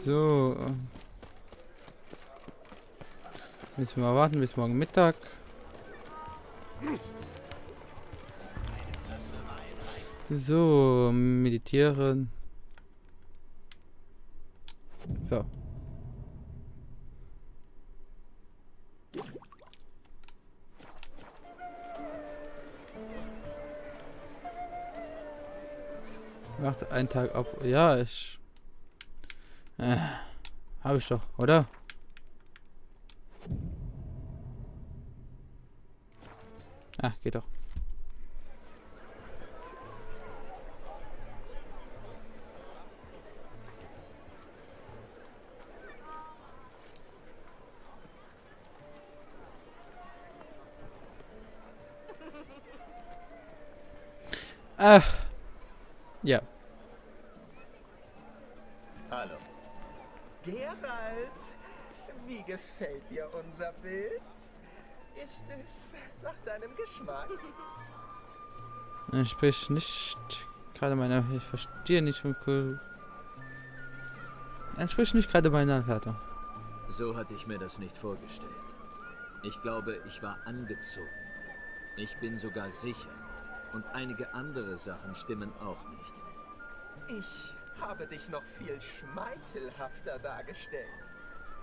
So. Müssen wir warten bis morgen Mittag. So, meditieren. So. Macht einen Tag ab. Ja, ich. Habe ich doch, oder? Ah, geht doch. Ach. Ja. Hallo. Gerald, wie gefällt dir unser Bild? Ist es nach deinem Geschmack? Entspricht nicht gerade meiner. Ich verstehe nicht von cool. Entspricht nicht gerade meiner Anfertigung. So hatte ich mir das nicht vorgestellt. Ich glaube, ich war angezogen. Ich bin sogar sicher. Und einige andere Sachen stimmen auch nicht. Ich habe dich noch viel schmeichelhafter dargestellt.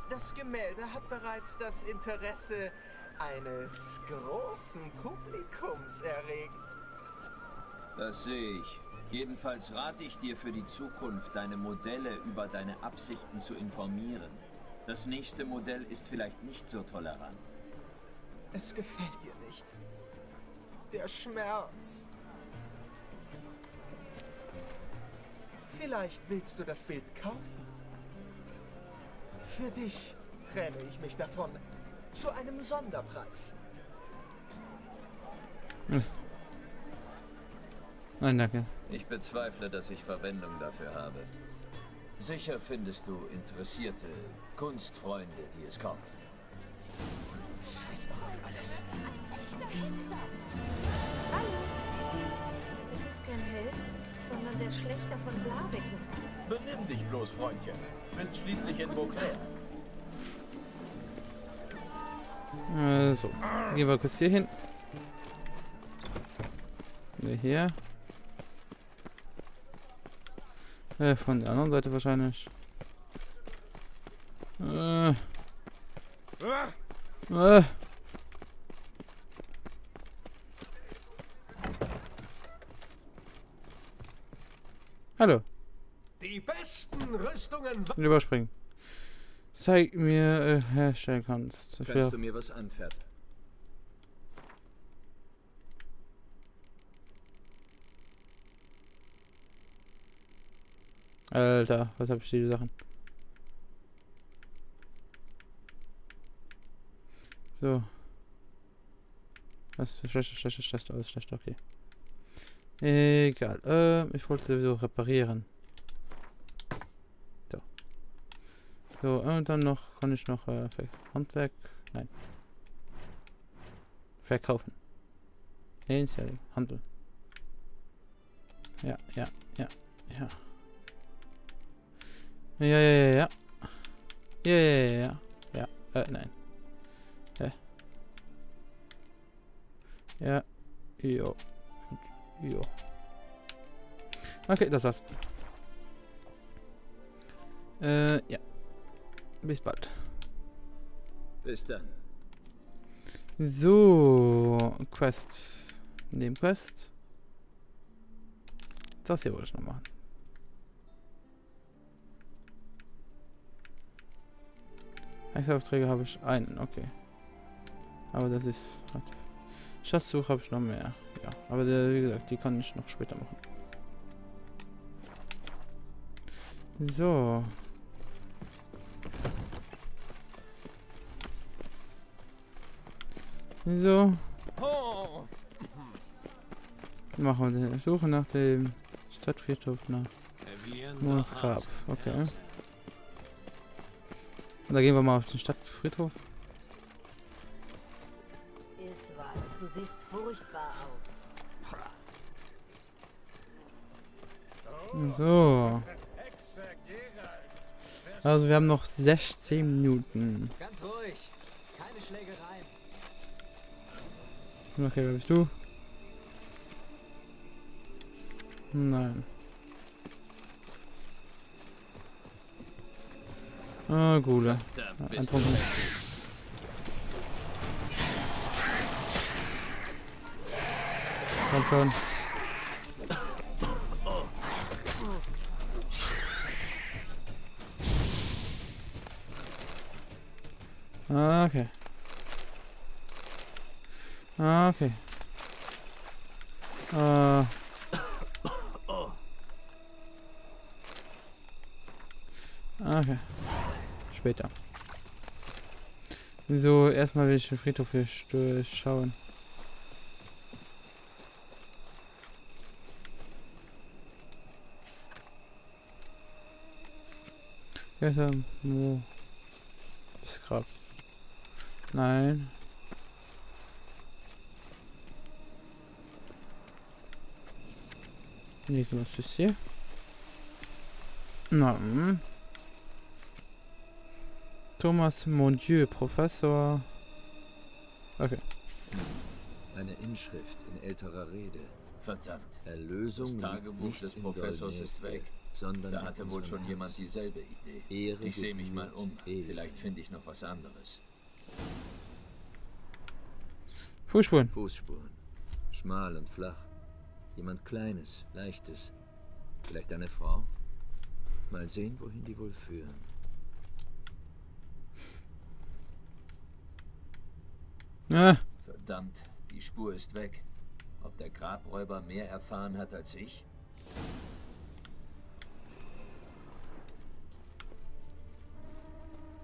Das Gemälde hat bereits das Interesse eines großen Publikums erregt. Das sehe ich. Jedenfalls rate ich dir für die Zukunft, deine Modelle über deine Absichten zu informieren. Das nächste Modell ist vielleicht nicht so tolerant. Es gefällt dir nicht. Der Schmerz. Vielleicht willst du das Bild kaufen. Für dich trenne ich mich davon. Zu einem Sonderpreis. Nein, danke. Ich bezweifle, dass ich Verwendung dafür habe. Sicher findest du interessierte Kunstfreunde, die es kaufen. Scheiß doch auf alles. Hallo. Das ist kein Held, sondern der Schlächter von Blaviken. Benimm dich bloß, Freundchen. Bist schließlich in Beauclair. So. Gehen wir kurz hier hin. Hier. Von der anderen Seite wahrscheinlich. Hallo. Die besten Rüstungen. Überspringen. Zeig mir, herstellen kannst. Kannst du mir was anfertigen? Alter, was habe ich diese Sachen? So. Was für schlecht, alles schlecht, okay. Egal, ich wollte sowieso reparieren. So. So, und dann noch, kann ich noch, Handwerk, nein. Verkaufen. Selling, Handel. Ja. Ja, nein. Ja, jo. Okay, das war's. Ja. Bis bald. Bis dann. So, Quest. Nebenquest. Das hier wollte ich noch machen. Aufträge habe ich einen, okay. Aber das ist... Schatzsuche habe ich noch mehr. Ja, aber wie gesagt, die kann ich noch später machen. So. So. Machen wir die Suche nach dem Stadtfriedhof nach Mondgrab. Okay. Da gehen wir mal auf den Stadtfriedhof. Ist was. Du siehst furchtbar aus. So. Also wir haben noch 16 Minuten. Ganz ruhig. Keine Schlägereien. Okay, wer bist du? Nein. Ah, Gule. Ein Trunken. Komm schon. Okay. Okay. Okay. Später. So, erstmal will ich den Friedhof hier durchschauen. Hier ist er. Wo? Das Grab. Nein. Nicht was ist hier? Na, Thomas Mondieu, Professor. Okay. Eine Inschrift in älterer Rede. Verdammt. Erlösung Das liegt Tagebuch nicht des in Professors ist Dolnefte, weg. sondern Da in hatte wohl unserem schon jemand Herzen. dieselbe Idee. Ehre Ich sehe mich mal gebührt um. Ehren. Vielleicht finde ich noch was anderes. Fußspuren. Fußspuren. Schmal und flach. Jemand Kleines, Leichtes. Vielleicht eine Frau? Mal sehen, wohin die wohl führen. Ah, Verdammt, die Spur ist weg. Ob der Grabräuber mehr erfahren hat als ich?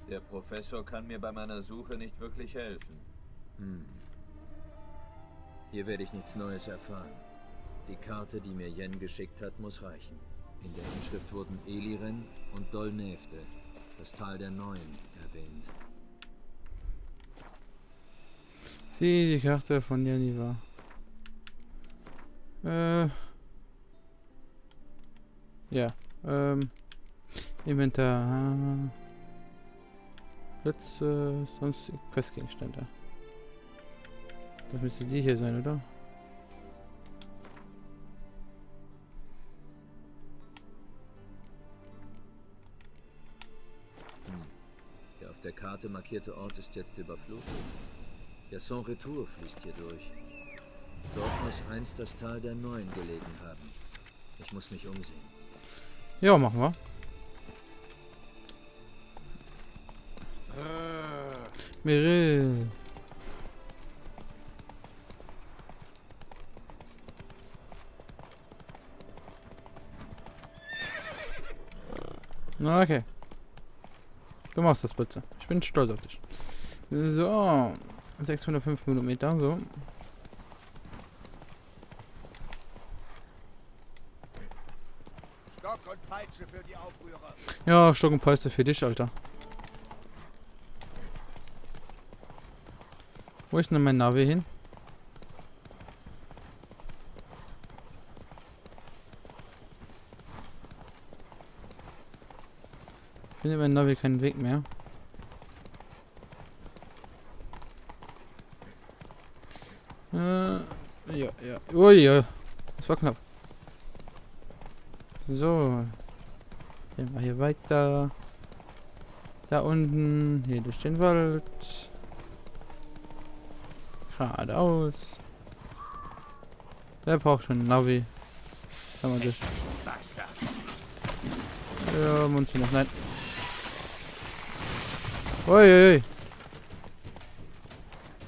Der Professor kann mir bei meiner Suche nicht wirklich helfen. Hier werde ich nichts Neues erfahren. Die Karte, die mir Yen geschickt hat, muss reichen. In der Inschrift wurden Eliren und Dolnefte, das Tal der Neuen, erwähnt. sieh die Karte von Jeniva. Ja, Inventar. Plätze, sonstige Questgegenstände. Das müsste die hier sein, oder? Der auf der Karte markierte Ort ist jetzt überflutet. Der Sans Retour fließt hier durch. Dort muss einst das Tal der Neuen gelegen haben. Ich muss mich umsehen. Ja, machen wir. Meryl. Okay. Du machst das bitte. Ich bin stolz auf dich. So. 605 Millimeter, so. Stock und Peitsche für die Aufrührer. Ja, Stock und Peitsche für dich, Alter. Wo ist denn mein Navi hin? Ich finde mein Navi keinen Weg mehr. Ja. Ui, ja. Das war knapp. So. Gehen wir hier weiter. Da unten. Hier durch den Wald. Geradeaus. Der braucht schon ein Navi. Kann man das. Ja, Mund noch. Nein. Uiuiui.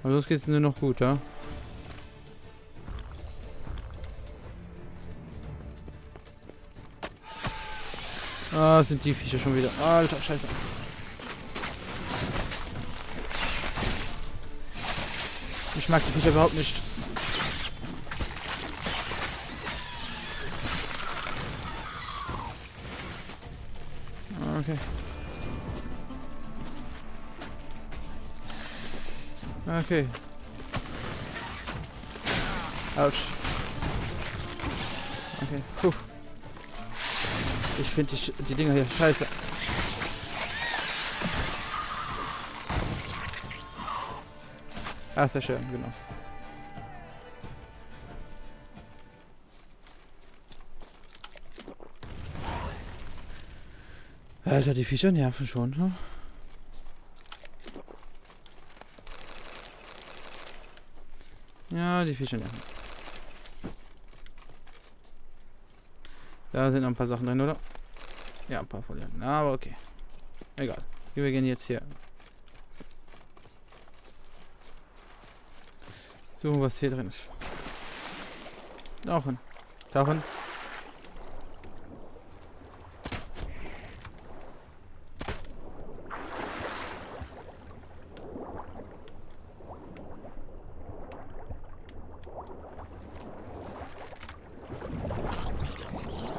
Aber los geht's nur noch gut, ja? Ah, sind die Viecher schon wieder. Alter, scheiße. Ich mag die Viecher überhaupt nicht. Okay. Okay. Autsch. Okay. Puh. Ich finde die Dinger hier scheiße. Ah, sehr schön, genau. Alter, die Viecher nerven schon, ne? Ja, die Viecher nerven. Da sind noch ein paar Sachen drin, oder? Ja, ein paar Folien. Aber okay. Egal. Wir gehen jetzt hier. So, was hier drin ist. Tauchen. Tauchen.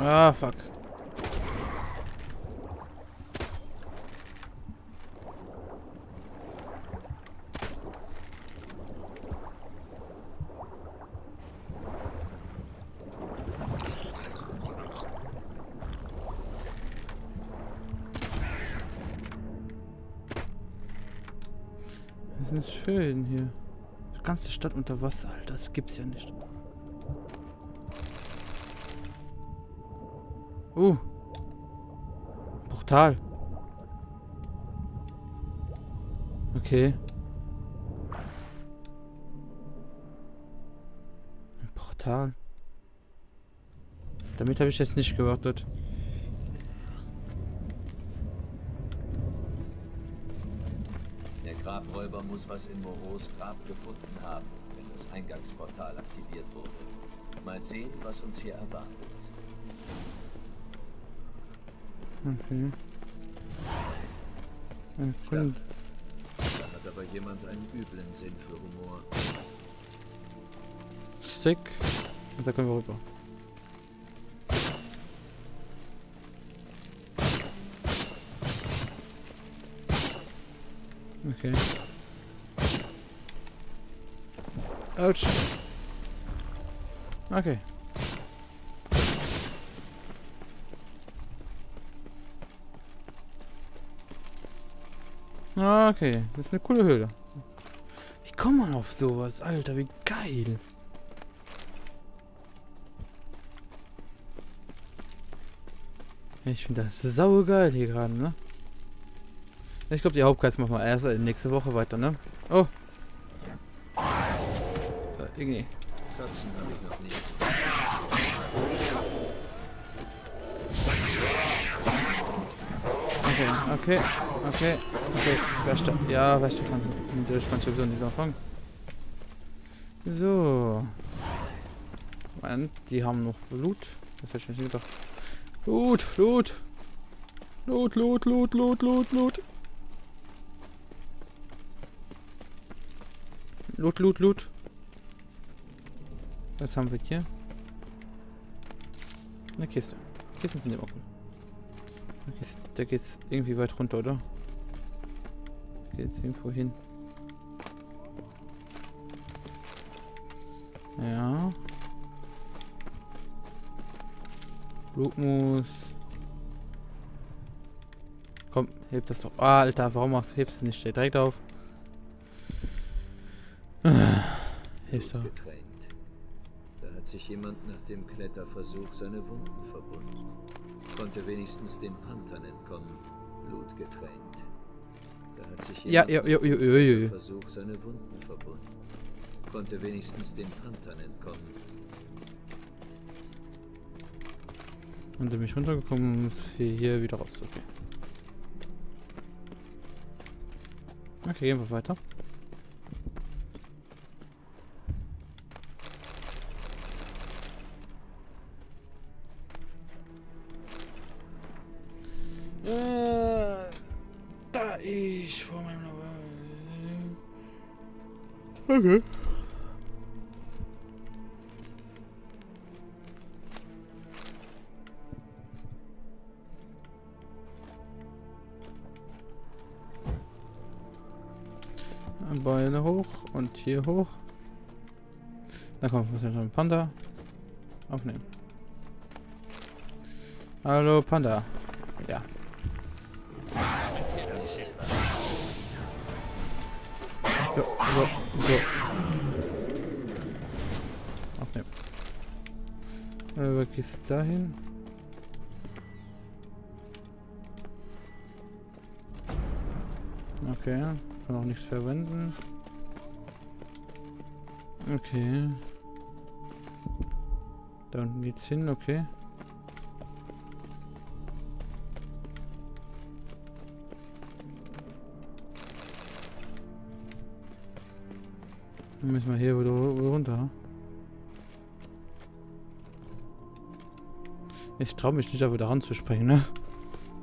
Ah, fuck. Das ist schön hier. Die ganze Stadt unter Wasser, Alter. Das gibt's ja nicht. Portal. Okay. Ein Portal. Damit habe ich jetzt nicht gewartet. Der Grabräuber muss was in Moreaus Grab gefunden haben, wenn das Eingangsportal aktiviert wurde. Mal sehen, was uns hier erwartet. Okay. Cool. Da hat aber jemand einen üblen Sinn für Humor. Stick. Und da können wir rüber. Okay. Autsch. Okay. Okay, das ist eine coole Höhle. Wie kommt man auf sowas? Alter, wie geil. Ich finde das saugeil hier gerade, ne? Ich glaube, die Hauptquest machen wir erst nächste Woche weiter, ne? Oh. Irgendwie. Satzen habe ich noch nie. Okay. Wäsche. Ja, Wäsche kann ich sowieso nicht anfangen. So. Und die haben noch Loot. Das hätte ich nicht gedacht. Loot. Loot. Was haben wir hier? Eine Kiste. Kisten sind immer cool. Da geht's irgendwie weit runter, oder? Geht's irgendwo hin. Ja. Blutmus. Komm, heb das doch. Ah, Alter, warum hebst du nicht direkt auf? Hilft doch. Getränkt. Da hat sich jemand nach dem Kletterversuch seine Wunden verbunden. Konnte wenigstens dem Panthern entkommen. Blut getränkt. Da hat sich jemand nach dem Versuch seine Wunden verbunden. Konnte wenigstens den Panthern entkommen. Und bin ich runtergekommen und hier wieder raus. Okay. Okay, gehen wir weiter. Da ich vor meinem... Okay. Beine hoch und hier hoch. Da kommt was mit einem Panda. Aufnehmen. Hallo, Panda. Ja. So. Aufnehmen. Was geht's dahin? Okay, kann auch nichts verwenden. Okay. Da unten geht's hin, okay. Dann müssen wir hier wieder runter. Ich traue mich nicht, da wieder ranzuspringen, ne?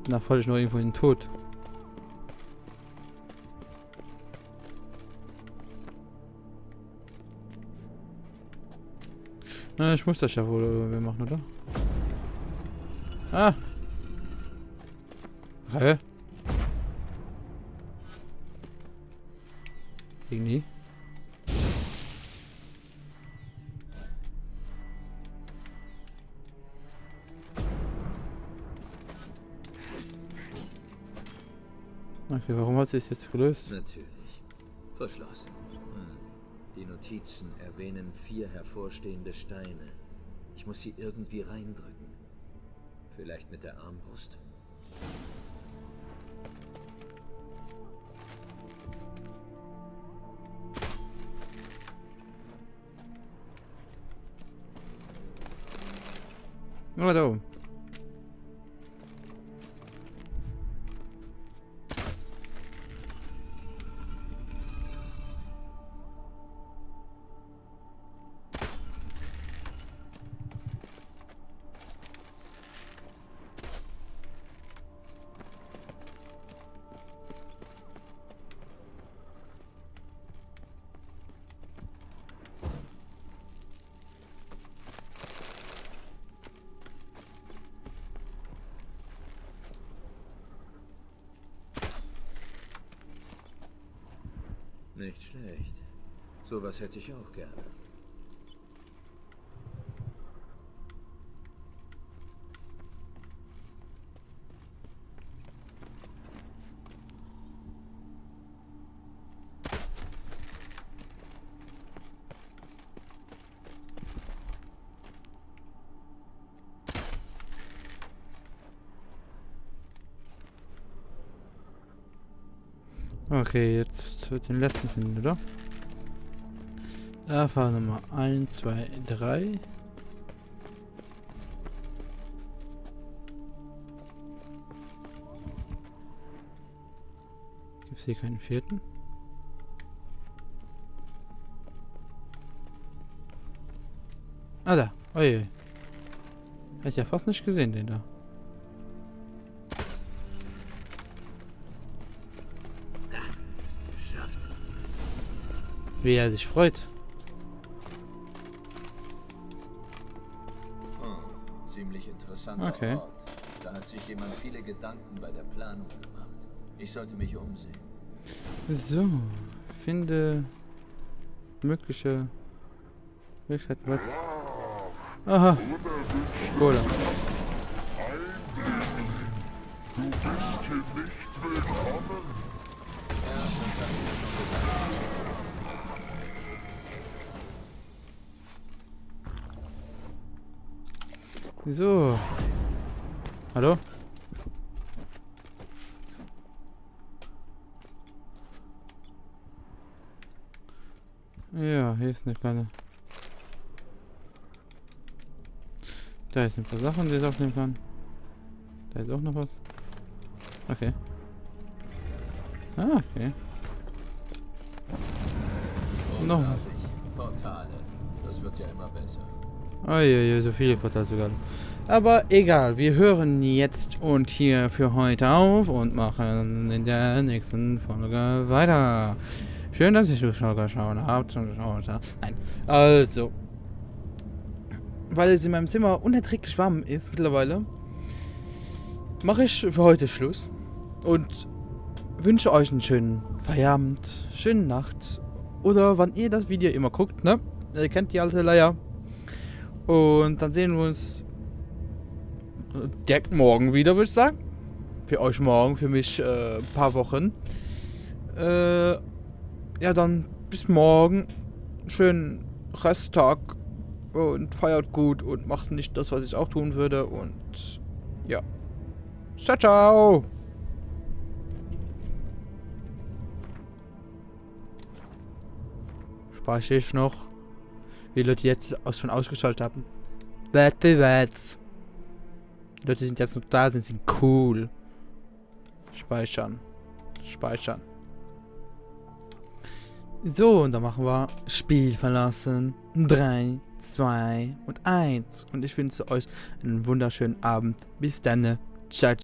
Da falle ich noch irgendwo in den Tod. Na, ich muss das ja wohl machen, oder? Ah! Hä? Irgendwie. Okay, warum hat sich jetzt gelöst? Natürlich. Verschlossen. Die Notizen erwähnen 4 hervorstehende Steine. Ich muss sie irgendwie reindrücken. Vielleicht mit der Armbrust. Oh, da oben. Nicht schlecht. Sowas hätte ich auch gerne. Okay, jetzt wird den letzten finden, oder? Erfahrnummer 1, 2, 3. Gibt es hier keinen 4.? Ah, da. Oje. Hätte ich ja fast nicht gesehen, den da. Geschafft. Wie er sich freut. Ziemlich interessanter Okay. Ort. Da hat sich jemand viele Gedanken bei der Planung gemacht. Ich sollte mich umsehen. So. Finde mögliche Möglichkeiten. Was? Aha. Cola. So. Hallo? Ja, hier ist eine kleine. Da ist ein paar Sachen, die ich aufnehmen kann. Da ist auch noch was. Okay. Ah, okay. Noch. Großartig. Portale. Das wird ja immer besser. Oh je, so viele Portale sogar. Aber egal, wir hören jetzt und hier für heute auf und machen in der nächsten Folge weiter. Schön, dass ihr geschaut habt. Nein, also. Weil es in meinem Zimmer unerträglich warm ist mittlerweile, mache ich für heute Schluss und wünsche euch einen schönen Feierabend, schönen Nacht oder wann ihr das Video immer guckt, ne? Ihr kennt die alte Leier. Und dann sehen wir uns direkt morgen wieder, würde ich sagen. Für euch morgen, für mich ein paar Wochen. Ja, dann bis morgen. Schönen Resttag und feiert gut und macht nicht das, was ich auch tun würde. Und ja. Ciao, ciao! Speichere ich noch. Wie Leute jetzt schon ausgeschaltet haben. Die Leute sind jetzt noch da, sind cool. Speichern. Speichern. So, und dann machen wir Spiel verlassen. 3, 2 und 1. Und ich wünsche euch einen wunderschönen Abend. Bis dann. Ciao.